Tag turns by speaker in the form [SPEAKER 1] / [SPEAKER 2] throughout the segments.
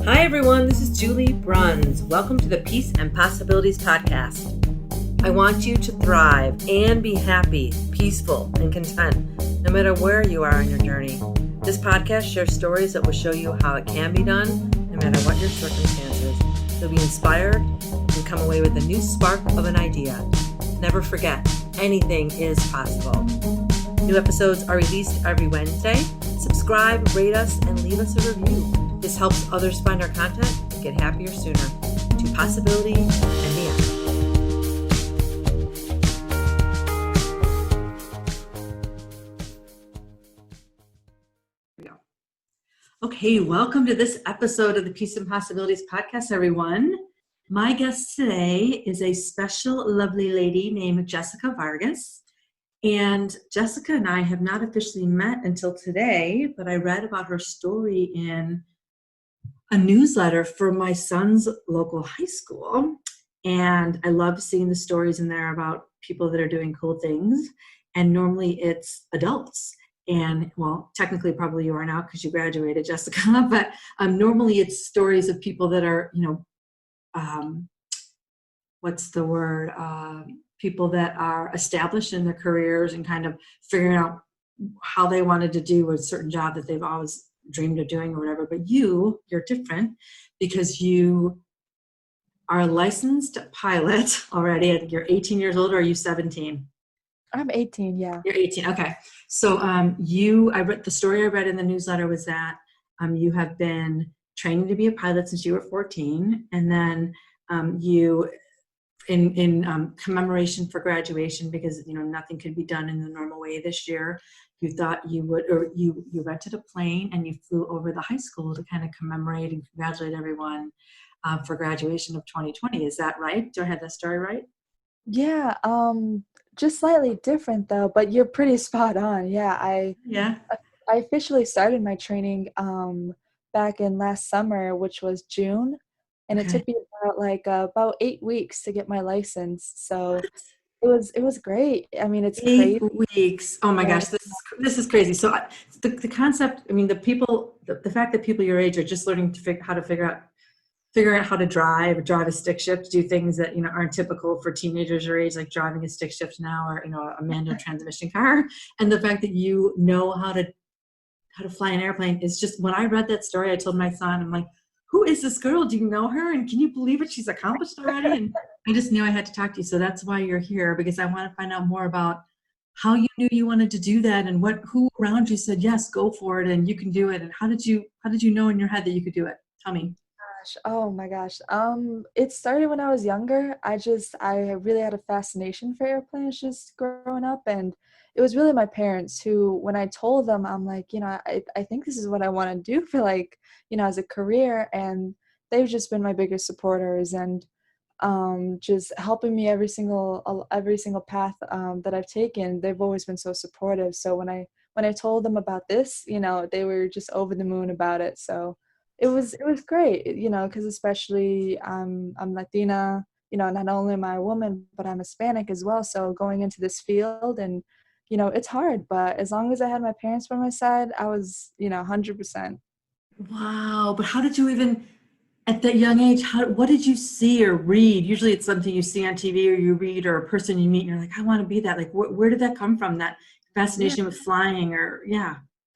[SPEAKER 1] Hi everyone, this is Julie Bruns. Welcome to the Peace and Possibilities podcast. I want you to thrive and be happy, peaceful, and content, no matter where you are on your journey. This podcast shares stories that will show you how it can be done, no matter what your circumstances. You'll be inspired and come away with a new spark of an idea. Never forget, anything is possible. New episodes are released every Wednesday. Subscribe, rate us, and leave us a review. This helps others find our content and get happier sooner. To possibility and beyond. Here we go. Okay, welcome to this episode of the Peace and Possibilities podcast, everyone. My guest today is a special, lovely lady named Jessica Vargas. And Jessica and I have not officially met until today, but I read about her story in a newsletter for my son's local high school. And I love seeing the stories in there about people that are doing cool things. And normally it's adults. And well, technically probably you are now because you graduated, Jessica, but normally it's stories of people that are, people that are established in their careers and kind of figuring out how they wanted to do a certain job that they've always dreamed of doing or whatever. But you're different because you are a licensed pilot already. I think you're 18 years old, or are you 17?
[SPEAKER 2] I'm 18, yeah.
[SPEAKER 1] You're 18, okay. So the story I read in the newsletter was that you have been training to be a pilot since you were 14, and then you in commemoration for graduation, because nothing could be done in the normal way this year, you thought you would, or you rented a plane and you flew over the high school to kind of commemorate and congratulate everyone for graduation of 2020. Is that right? Do I have that story right?
[SPEAKER 2] Yeah, just slightly different though, but you're pretty spot on. Yeah, I officially started my training back in last summer, which was June, and
[SPEAKER 1] Okay.
[SPEAKER 2] it took me about 8 weeks to get my license. So it was great. I mean, it's
[SPEAKER 1] 8
[SPEAKER 2] crazy.
[SPEAKER 1] weeks. Oh my gosh, this is crazy. So the concept, I mean, the fact that people your age are just learning to figure out how to drive a stick shift, do things that aren't typical for teenagers your age, like driving a stick shift now, or a manual transmission car. And the fact that you know how to fly an airplane is just, when I read that story, I told my son, I'm like, who is this girl? Do you know her? And can you believe what she's accomplished already? And I just knew I had to talk to you. So that's why you're here, because I want to find out more about how you knew you wanted to do that, and who around you said, yes, go for it, and you can do it. And how did you know in your head that you could do it? Tell me.
[SPEAKER 2] Oh my gosh. It started when I was younger. I really had a fascination for airplanes just growing up, and it was really my parents who, when I told them, I'm like, I think this is what I want to do for as a career, and they've just been my biggest supporters and just helping me every single path that I've taken. They've always been so supportive. So when I told them about this, they were just over the moon about it. So it was great, because especially I'm Latina, not only am I a woman, but I'm Hispanic as well. So going into this field, and it's hard, but as long as I had my parents by my side, I was 100%.
[SPEAKER 1] Wow. But how did you even, at that young age, what did you see or read? Usually it's something you see on TV or you read, or a person you meet and you're like, I want to be that. Like, where did that come from? That fascination with flying, or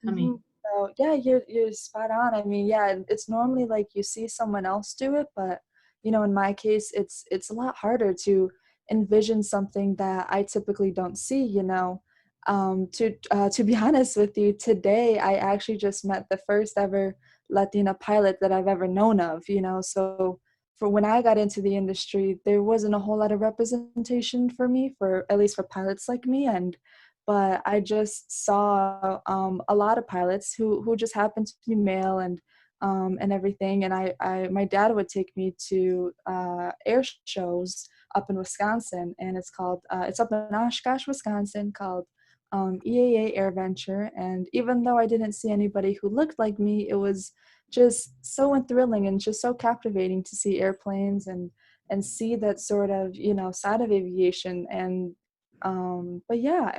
[SPEAKER 1] tell me.
[SPEAKER 2] So yeah, you're spot on. I mean, yeah, it's normally like you see someone else do it, but in my case, it's a lot harder to envision something that I typically don't see. To be honest with you, today I actually just met the first ever Latina pilot that I've ever known of. So for when I got into the industry, there wasn't a whole lot of representation for me, for at least for pilots like me, but I just saw a lot of pilots who just happened to be male and everything. And my dad would take me to air shows up in Wisconsin, and it's up in Oshkosh, Wisconsin, called EAA Air Venture. And even though I didn't see anybody who looked like me, it was just so thrilling and just so captivating to see airplanes and see that sort of side of aviation. And but yeah,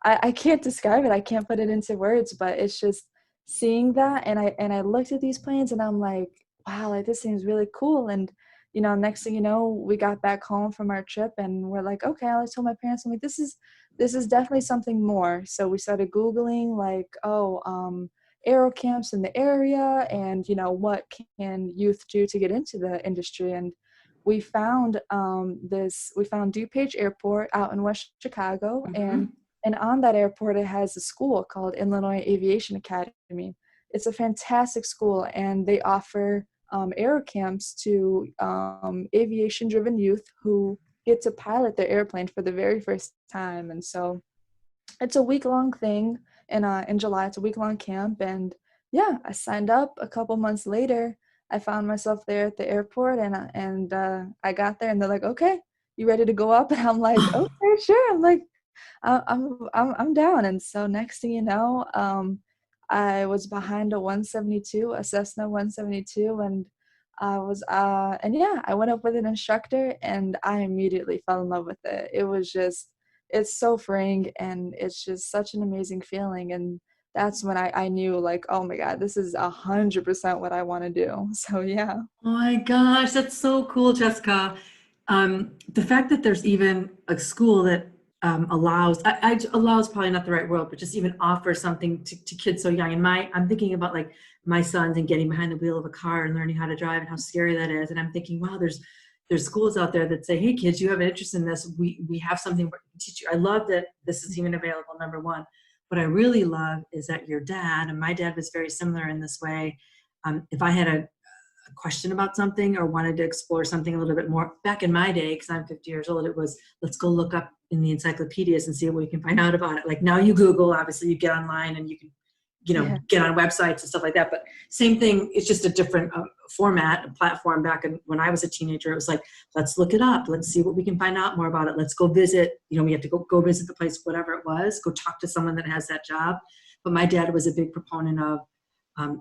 [SPEAKER 2] I can't describe it. I can't put it into words, but it's just seeing that, and I looked at these planes and I'm like, wow, like this seems really cool. And, next thing you know, we got back home from our trip and we're like, okay, I told my parents, I'm like, this is definitely something more. So we started Googling like, aero camps in the area and, what can youth do to get into the industry. And we found DuPage Airport out in West Chicago. And
[SPEAKER 1] Hmm.
[SPEAKER 2] on that airport, it has a school called Illinois Aviation Academy. It's a fantastic school, and they offer aero camps to aviation-driven youth who get to pilot their airplane for the very first time. And so it's a week-long thing in July. It's a week-long camp, and yeah, I signed up. A couple months later, I found myself there at the airport, and I got there, and they're like, "Okay, you ready to go up?" And I'm like, "Okay, sure." I'm like, I'm down. And so next thing you know, I was behind a 172, a Cessna 172, and I went up with an instructor, and I immediately fell in love with it. It's so freeing, and it's just such an amazing feeling. And that's when I knew, like, oh my God, this is 100% what I want to do. So yeah.
[SPEAKER 1] Oh my gosh, that's so cool, Jessica. The fact that there's even a school that allows probably not the right word, but just even offers something to kids so young. And I'm thinking about like my sons and getting behind the wheel of a car and learning how to drive and how scary that is. And I'm thinking, wow, there's schools out there that say, hey kids, you have an interest in this. We have something we can teach you. I love that this is even available, number one. What I really love is that your dad, and my dad was very similar in this way. If I had a question about something or wanted to explore something a little bit more, back in my day, because I'm 50 years old, it was let's go look up in the encyclopedias and see what we can find out about it. Like now you Google, obviously you get online and you can,
[SPEAKER 2] Yeah.
[SPEAKER 1] get on websites and stuff like that. But same thing, it's just a different format, a platform. When I was a teenager, it was like, let's look it up. Let's see what we can find out more about it. Let's go visit, we have to go visit the place, whatever it was, go talk to someone that has that job. But my dad was a big proponent of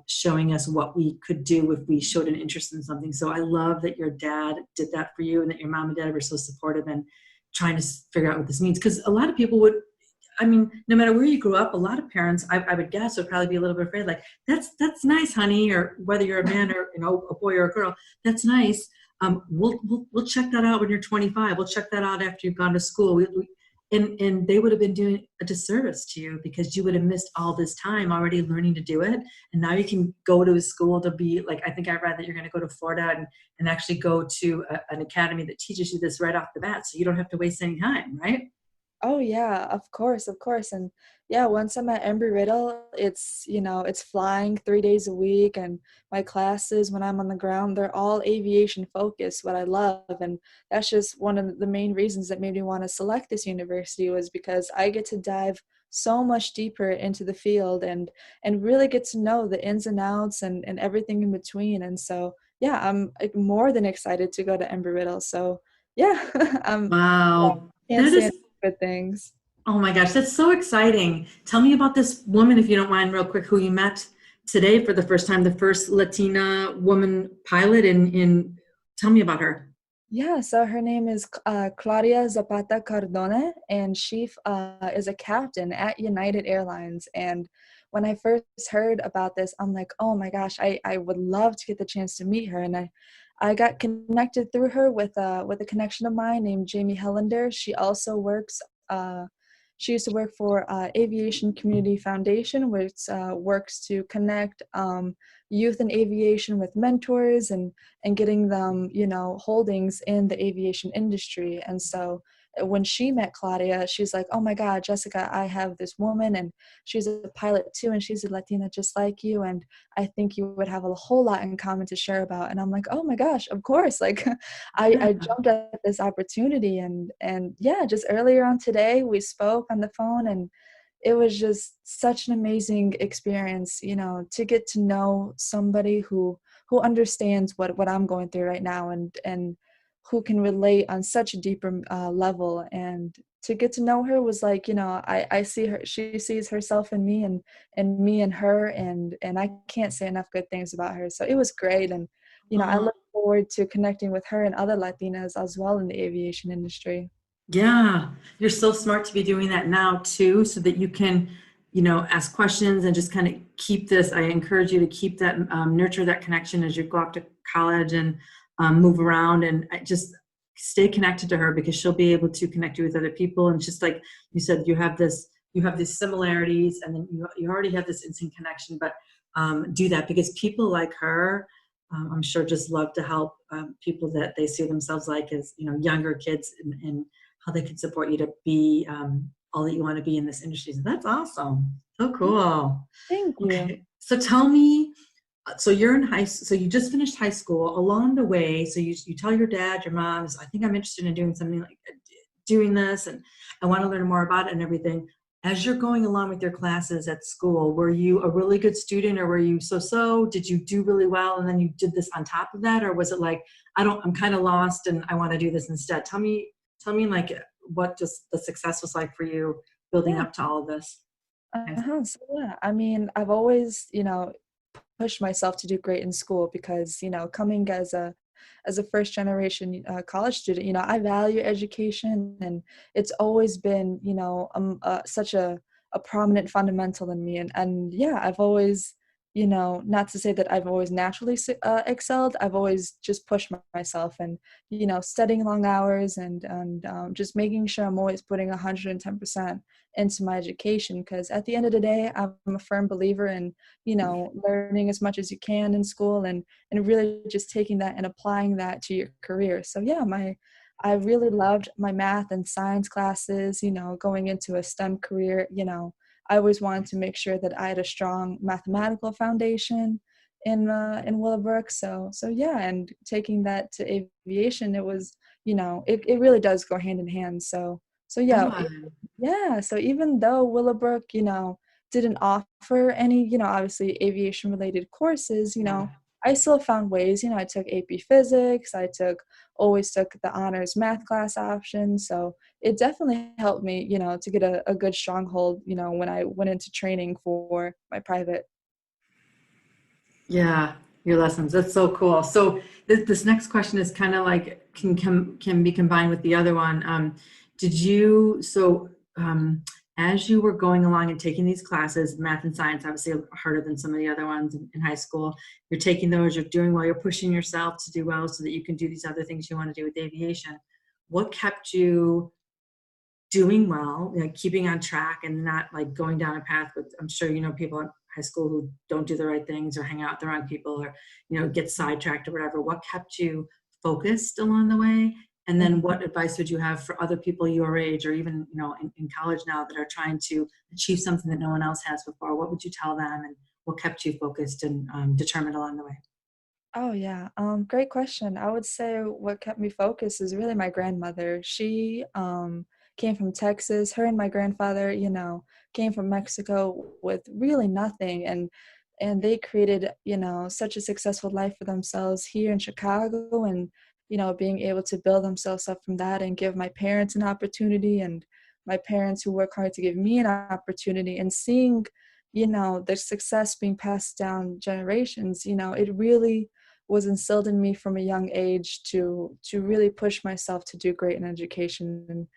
[SPEAKER 1] showing us what we could do if we showed an interest in something. So I love that your dad did that for you and that your mom and dad were so supportive and trying to figure out what this means. Because a lot of people would, no matter where you grew up, a lot of parents, I would guess, would probably be a little bit afraid, like, that's nice, honey, or whether you're a man or, a boy or a girl, that's nice. We'll check that out when you're 25. We'll check that out after you've gone to school. And they would have been doing a disservice to you because you would have missed all this time already learning to do it. And now you can go to a school to be like, I think I read that you're going to go to Florida and actually go to an academy that teaches you this right off the bat. So you don't have to waste any time, right?
[SPEAKER 2] Oh yeah, of course, of course. And yeah, once I'm at Embry-Riddle, it's flying 3 days a week, and my classes when I'm on the ground, they're all aviation focused, what I love. And that's just one of the main reasons that made me want to select this university, was because I get to dive so much deeper into the field and really get to know the ins and outs and everything in between. And so yeah, I'm like more than excited to go to Embry-Riddle. So yeah, yeah,
[SPEAKER 1] Wow.
[SPEAKER 2] can't
[SPEAKER 1] That
[SPEAKER 2] say
[SPEAKER 1] is,
[SPEAKER 2] enough good things.
[SPEAKER 1] oh my gosh, that's so exciting. Tell me about this woman, if you don't mind, real quick, who you met today for the first time, the first Latina woman pilot tell me about her.
[SPEAKER 2] Yeah, so her name is Claudia Zapata Cardone, and she is a captain at United Airlines. And when I first heard about this, I'm like, oh my gosh, I would love to get the chance to meet her. And I got connected through her with a connection of mine named Jamie Hellender. Uh, she used to work for Aviation Community Foundation, which works to connect youth in aviation with mentors and getting them, holdings in the aviation industry. And so when she met Claudia, she's like, oh my God, Jessica, I have this woman and she's a pilot too, and she's a Latina just like you. And I think you would have a whole lot in common to share about. And I'm like, oh my gosh, of course. Like I jumped at this opportunity, and yeah, just earlier on today, we spoke on the phone, and it was just such an amazing experience, to get to know somebody who understands what I'm going through right now, and who can relate on such a deeper level. And to get to know her was like, I see her, she sees herself in me, and me in her, and I can't say enough good things about her. So it was great. And I
[SPEAKER 1] Oh,
[SPEAKER 2] look forward to connecting with her and other Latinas as well in the aviation industry.
[SPEAKER 1] yeah, you're so smart to be doing that now too, so that ask questions and just kind of keep this. I encourage you to keep that, nurture that connection as you go off to college and move around, and just stay connected to her, because she'll be able to connect you with other people. And just like you said, you have these similarities, and then you already have this instant connection. But do that, because people like her, I'm sure, just love to help people that they see themselves like as younger kids, and how they can support you to be all that you want to be in this industry. So that's awesome. So cool.
[SPEAKER 2] Thank you.
[SPEAKER 1] Okay, so tell me, so you're in so you just finished high school. Along the way, so you tell your dad, your mom, I think I'm interested in doing something like doing this, and I want to learn more about it and everything. As you're going along with your classes at school, were you a really good student, or were you so-so? Did you do really well and then you did this on top of that? Or was it like, I'm kind of lost and I want to do this instead? Tell me like what just the success was like for you building
[SPEAKER 2] Yeah.
[SPEAKER 1] up to all of this.
[SPEAKER 2] So yeah, I mean, I've always, pushed myself to do great in school because, coming as a first generation college student, I value education, and it's always been, such a prominent fundamental in me. And yeah, I've always, not to say that I've always naturally excelled. I've always just pushed myself, and, studying long hours, and just making sure I'm always putting 110% into my education. Because at the end of the day, I'm a firm believer in, learning as much as you can in school, and really just taking that and applying that to your career. So yeah, I really loved my math and science classes, going into a STEM career. I always wanted to make sure that I had a strong mathematical foundation in Willowbrook. So yeah, and taking that to aviation, it was, it really does go hand in hand. So yeah,
[SPEAKER 1] Good.
[SPEAKER 2] yeah. So even though Willowbrook, didn't offer any, obviously aviation related courses,
[SPEAKER 1] Yeah.
[SPEAKER 2] I still found ways. I took AP Physics, always took the honors math class option. So it definitely helped me, to get a good stronghold, when I went into training for my private.
[SPEAKER 1] Yeah, your lessons. That's so cool. So this next question is kind of like can be combined with the other one. Did you so as you were going along and taking these classes, math and science, obviously harder than some of the other ones in high school. You're taking those, you're doing well, you're pushing yourself to do well so that you can do these other things you want to do with aviation. What kept you doing well, keeping on track and not like going down a path with, I'm sure people in high school who don't do the right things or hang out with the wrong people, or get sidetracked or whatever. What kept you focused along the way? And then what advice would you have for other people your age, or even in college now, that are trying to achieve something that no one else has before? What would you tell them, and what kept you focused and determined along the way?
[SPEAKER 2] Oh yeah, great question. I would say what kept me focused is really my grandmother. She came from Texas. Her and my grandfather, came from Mexico with really nothing, and they created, such a successful life for themselves here in Chicago, and being able to build themselves up from that and give my parents an opportunity, and my parents who work hard to give me an opportunity, and seeing, their success being passed down generations. It really was instilled in me from a young age to really push myself to do great in education,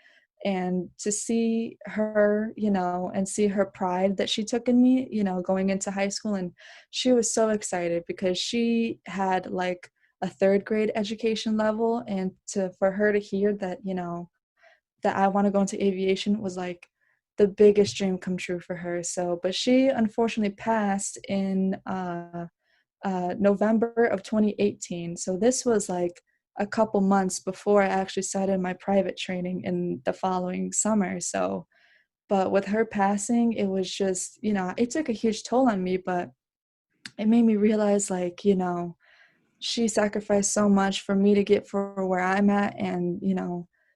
[SPEAKER 2] and to see her, and see her pride that she took in me, going into high school. And she was so excited because she had like a third grade education level, and for her to hear that, that I want to go into aviation was like the biggest dream come true for her. So, but she unfortunately passed in November of 2018. So this was like a couple months before I actually started my private training in the following summer. So, but with her passing, it was just, it took a huge toll on me, but it made me realize, like, she sacrificed so much for me to get for where I'm at. And,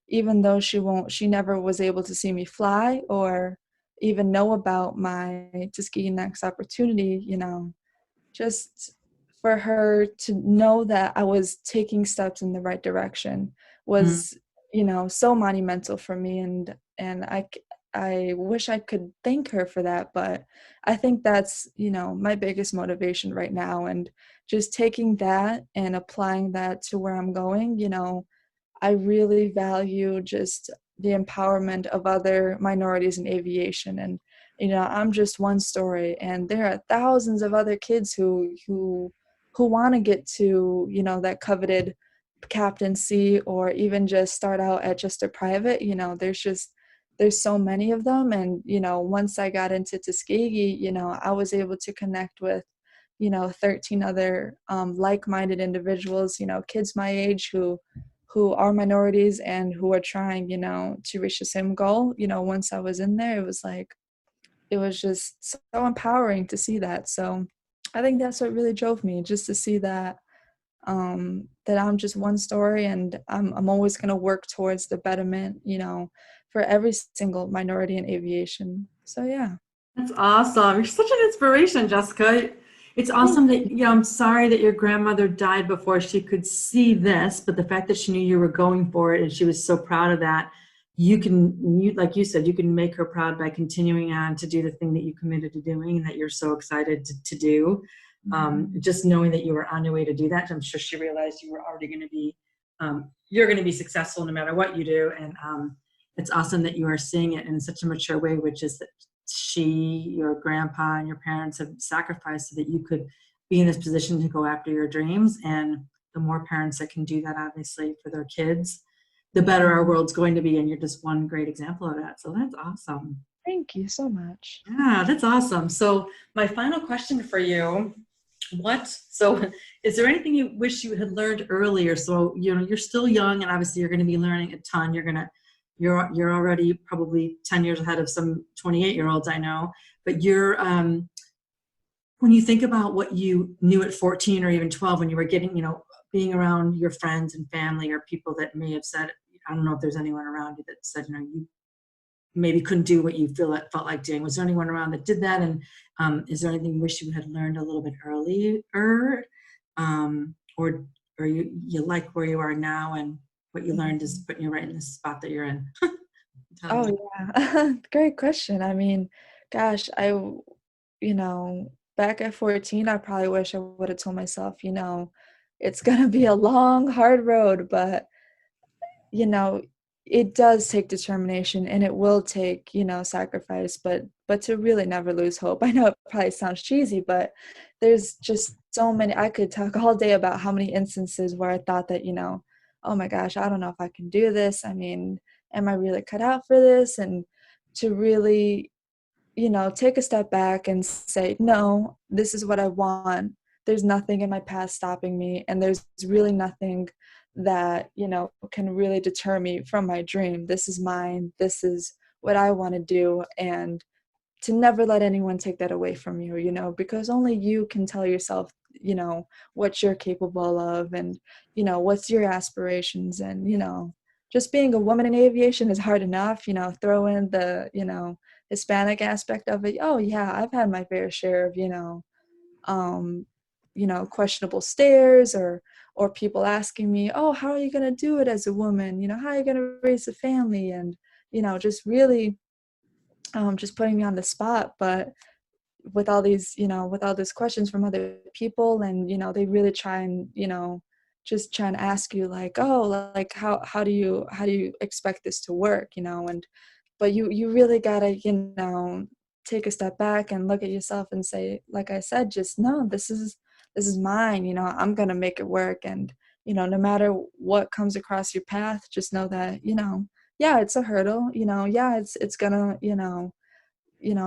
[SPEAKER 2] even though she never was able to see me fly or even know about my Tuskegee Next opportunity, just for her to know that I was taking steps in the right direction
[SPEAKER 1] Mm.
[SPEAKER 2] was, so monumental for me. And I wish I could thank her for that, but I think that's, my biggest motivation right now. And just taking that and applying that to where I'm going, I really value just the empowerment of other minorities in aviation. And I'm just one story, and there are thousands of other kids who want to get to, that coveted captaincy, or even just start out at just a private. There's so many of them. And once I got into Tuskegee, I was able to connect with 13 other like-minded individuals, kids my age who are minorities and who are trying, to reach the same goal. Once I was in there, it was just so empowering to see that. So I think that's what really drove me, just to see that that I'm just one story, and I'm always going to work towards the betterment, for every single minority in aviation. So yeah.
[SPEAKER 1] That's awesome. You're such an inspiration, Jessica. It's awesome that, I'm sorry that your grandmother died before she could see this, but the fact that she knew you were going for it and she was so proud of that, like you said, you can make her proud by continuing on to do the thing that you committed to doing and that you're so excited to do. Just knowing that you were on your way to do that, I'm sure she realized you were already going to be, you're going to be successful no matter what you do. And it's awesome that you are seeing it in such a mature way, which is that your grandpa, and your parents have sacrificed so that you could be in this position to go after your dreams. And the more parents that can do that, obviously, for their kids, the better our world's going to be. And you're just one great example of that. So that's awesome.
[SPEAKER 2] Thank you so much.
[SPEAKER 1] Yeah, that's awesome. So my final question for you, is there anything you wish you had learned earlier? So, you're still young, and obviously you're going to be learning a ton. You're already probably 10 years ahead of some 28-year-olds I know, but when you think about what you knew at 14 or even 12, when you were getting, being around your friends and family, or people that may have said, I don't know if there's anyone around you that said, you maybe couldn't do what you felt like doing. Was there anyone around that did that? And is there anything you wish you had learned a little bit earlier? Or you like where you are now, and what you learned is putting you right in the spot that you're in?
[SPEAKER 2] Oh yeah. Great question. I mean, gosh, back at 14, I probably wish I would have told myself, it's gonna be a long, hard road, but you know, it does take determination, and it will take, sacrifice, but to really never lose hope. I know it probably sounds cheesy, but there's just so many. I could talk all day about how many instances where I thought that, oh my gosh, I don't know if I can do this. I mean, am I really cut out for this? And to really, take a step back and say, no, this is what I want. There's nothing in my past stopping me, and there's really nothing that, can really deter me from my dream. This is mine. This is what I want to do. And to never let anyone take that away from you, because only you can tell yourself, what you're capable of, and, what's your aspirations. And, just being a woman in aviation is hard enough, throw in the, Hispanic aspect of it. Oh yeah, I've had my fair share of, um, questionable stares, or people asking me, oh, how are you going to do it as a woman? How are you going to raise a family? And, just really, just putting me on the spot. But with all these questions from other people, and, they really try and, just try and ask you like, oh, like how do you expect this to work? And but you really gotta, take a step back and look at yourself and say, like I said, just no, this is mine. I'm gonna make it work. And, no matter what comes across your path, just know that, yeah, it's a hurdle. Yeah, it's gonna,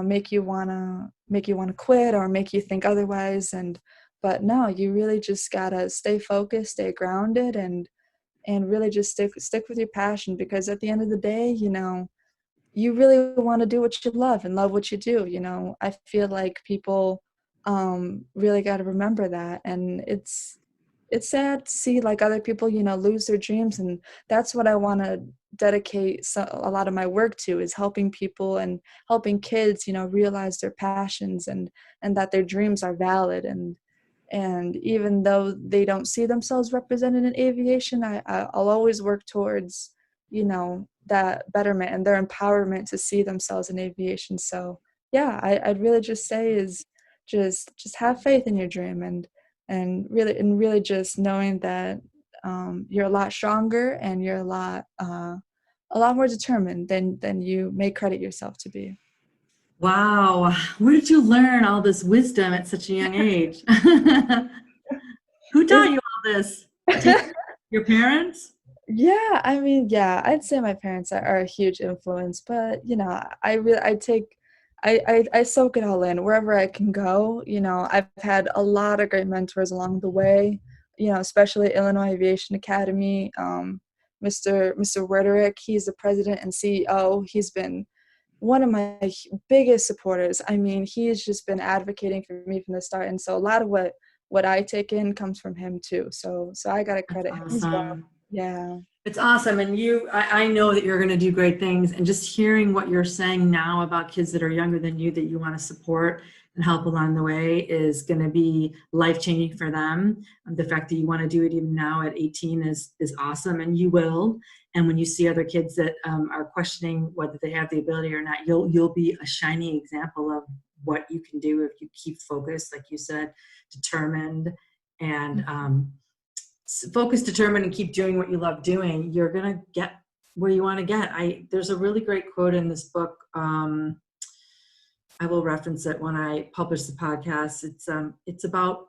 [SPEAKER 2] make you wanna quit, or make you think otherwise. And but no, you really just gotta stay focused, stay grounded, and really just stick with your passion, because at the end of the day, you really want to do what you love and love what you do. I feel like people really got to remember that. And it's sad to see like other people, lose their dreams. And that's what I want to dedicate a lot of my work to, is helping people and helping kids, realize their passions, and that their dreams are valid. And even though they don't see themselves represented in aviation, I'll always work towards, that betterment and their empowerment to see themselves in aviation. So yeah, I'd really just say is just have faith in your dream, and really just knowing that you're a lot stronger, and you're a lot more determined than you may credit yourself to be.
[SPEAKER 1] Wow. Where did you learn all this wisdom at such a young age? Who taught
[SPEAKER 2] It's
[SPEAKER 1] you all this? Teachers? Your parents?
[SPEAKER 2] Yeah, I mean, yeah, I'd say my parents are a huge influence, but I soak it all in wherever I can go. I've had a lot of great mentors along the way, especially Illinois Aviation Academy. Mr. Wederick, he's the president and CEO. He's been one of my biggest supporters. I mean, he's just been advocating for me from the start, and so a lot of what I take in comes from him too. So I gotta
[SPEAKER 1] That's
[SPEAKER 2] credit him as well.
[SPEAKER 1] awesome.
[SPEAKER 2] Yeah.
[SPEAKER 1] It's awesome. And I know that you're going to do great things. And just hearing what you're saying now about kids that are younger than you that you want to support and help along the way is going to be life changing for them. The fact that you want to do it even now at 18 is awesome, and you will. And when you see other kids that are questioning whether they have the ability or not, you'll be a shining example of what you can do if you keep focused, like you said, determined, and focus, determined, and keep doing what you love doing. You're gonna get where you want to get. There's a really great quote in this book. I will reference it when I publish the podcast. It's about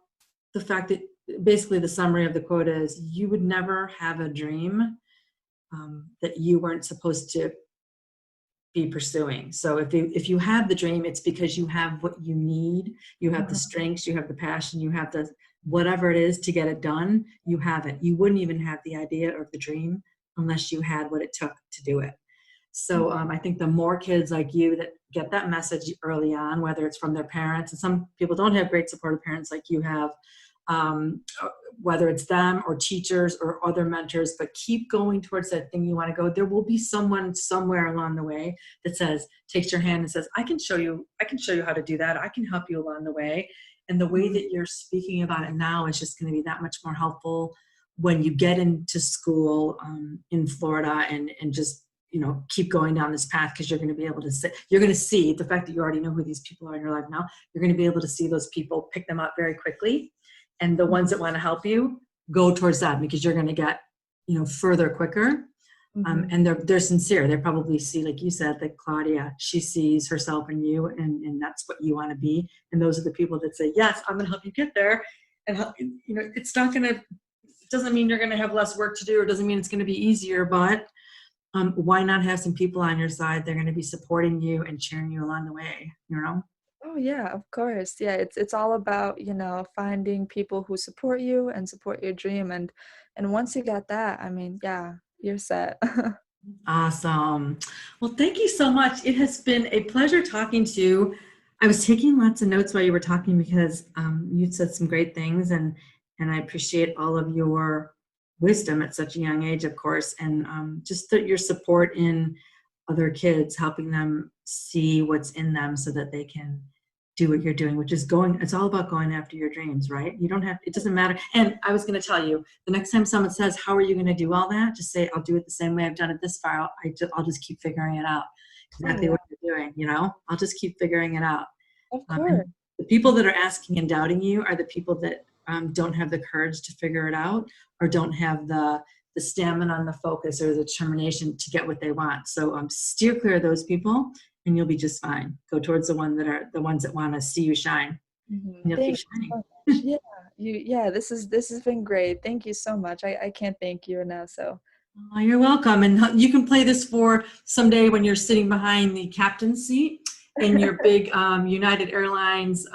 [SPEAKER 1] the fact that basically the summary of the quote is you would never have a dream that you weren't supposed to be pursuing. So if you have the dream, it's because you have what you need. You have the strengths, you have the passion, you have the whatever it is to get it done. You have it. You wouldn't even have the idea or the dream unless you had what it took to do it. So I think the more kids like you that get that message early on, whether it's from their parents, and some people don't have great supportive parents like you have, whether it's them or teachers or other mentors, but keep going towards that thing you want to go. There will be someone somewhere along the way that takes your hand and says, I can show you how to do that. I can help you along the way. And the way that you're speaking about it now is just going to be that much more helpful when you get into school in Florida and just, keep going down this path, because you're going to be able to see the fact that you already know who these people are in your life now. You're going to be able to see those people, pick them up very quickly. And the ones that want to help you, go towards that, because you're going to get, further quicker. And they're sincere. They probably see, like you said, like Claudia, she sees herself in you, and that's what you want to be. And those are the people that say, yes, I'm going to help you get there. And it's not going to, it doesn't mean you're going to have less work to do, or doesn't mean it's going to be easier, but why not have some people on your side? They're going to be supporting you and cheering you along the way,
[SPEAKER 2] Oh yeah, of course. Yeah, it's all about, finding people who support you and support your dream, and once you got that, I mean, yeah, you're set.
[SPEAKER 1] Awesome. Well, thank you so much. It has been a pleasure talking to you. I was taking lots of notes while you were talking, because you said some great things, and I appreciate all of your wisdom at such a young age, of course, and just your support in other kids, helping them see what's in them so that they can do what you're doing, which is it's all about going after your dreams, right? You don't have, it doesn't matter. And I was going to tell you, the next time someone says, how are you going to do all that? Just say, I'll do it the same way I've done it this far. I'll just keep figuring it out. Exactly what you're doing, I'll just keep figuring it out.
[SPEAKER 2] Of
[SPEAKER 1] And
[SPEAKER 2] course.
[SPEAKER 1] the people that are asking and doubting you are the people that don't have the courage to figure it out, or don't have the stamina and the focus or the determination to get what they want. So steer clear of those people, and you'll be just fine. Go towards the ones that want to see you shine. And you'll keep
[SPEAKER 2] Thank you
[SPEAKER 1] shining.
[SPEAKER 2] so much. Yeah, this has been great. Thank you so much. I can't thank you enough. So
[SPEAKER 1] Oh, you're welcome. And you can play this for someday when you're sitting behind the captain's seat in your big United Airlines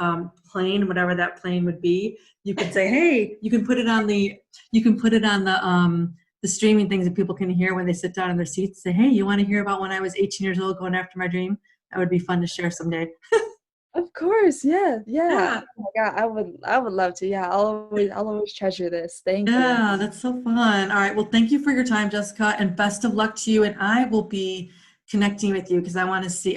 [SPEAKER 1] plane, whatever that plane would be. You could say, hey, you can put it on the streaming things that people can hear when they sit down in their seats. Say, hey, you want to hear about when I was 18 years old going after my dream? That would be fun to share someday.
[SPEAKER 2] of course, yeah.
[SPEAKER 1] Yeah.
[SPEAKER 2] Oh my God, I would love to. Yeah, I'll always treasure this. Thank you.
[SPEAKER 1] Yeah, that's so fun. All right. Well, thank you for your time, Jessica, and best of luck to you. And I will be connecting with you, because I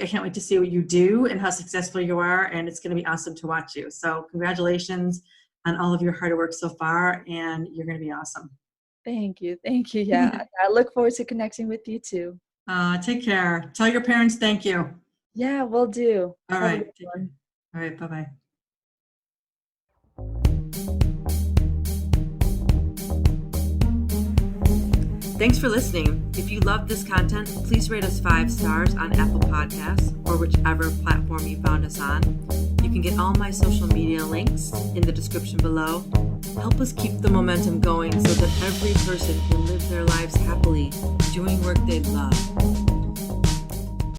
[SPEAKER 1] can't wait to see what you do and how successful you are. And it's going to be awesome to watch you. So congratulations on all of your hard work so far. And you're going to be awesome.
[SPEAKER 2] Thank you. Thank you. Yeah, I look forward to connecting with you too.
[SPEAKER 1] Take care. Tell your parents thank you.
[SPEAKER 2] Yeah, will do.
[SPEAKER 1] All
[SPEAKER 2] Have a
[SPEAKER 1] right.
[SPEAKER 2] good
[SPEAKER 1] Take care.
[SPEAKER 2] one.
[SPEAKER 1] All right. Bye-bye.
[SPEAKER 3] Thanks for listening. If you love this content, please rate us 5 stars on Apple Podcasts or whichever platform you found us on. You can get all my social media links in the description below. Help us keep the momentum going so that every person can live their lives happily, doing work they love.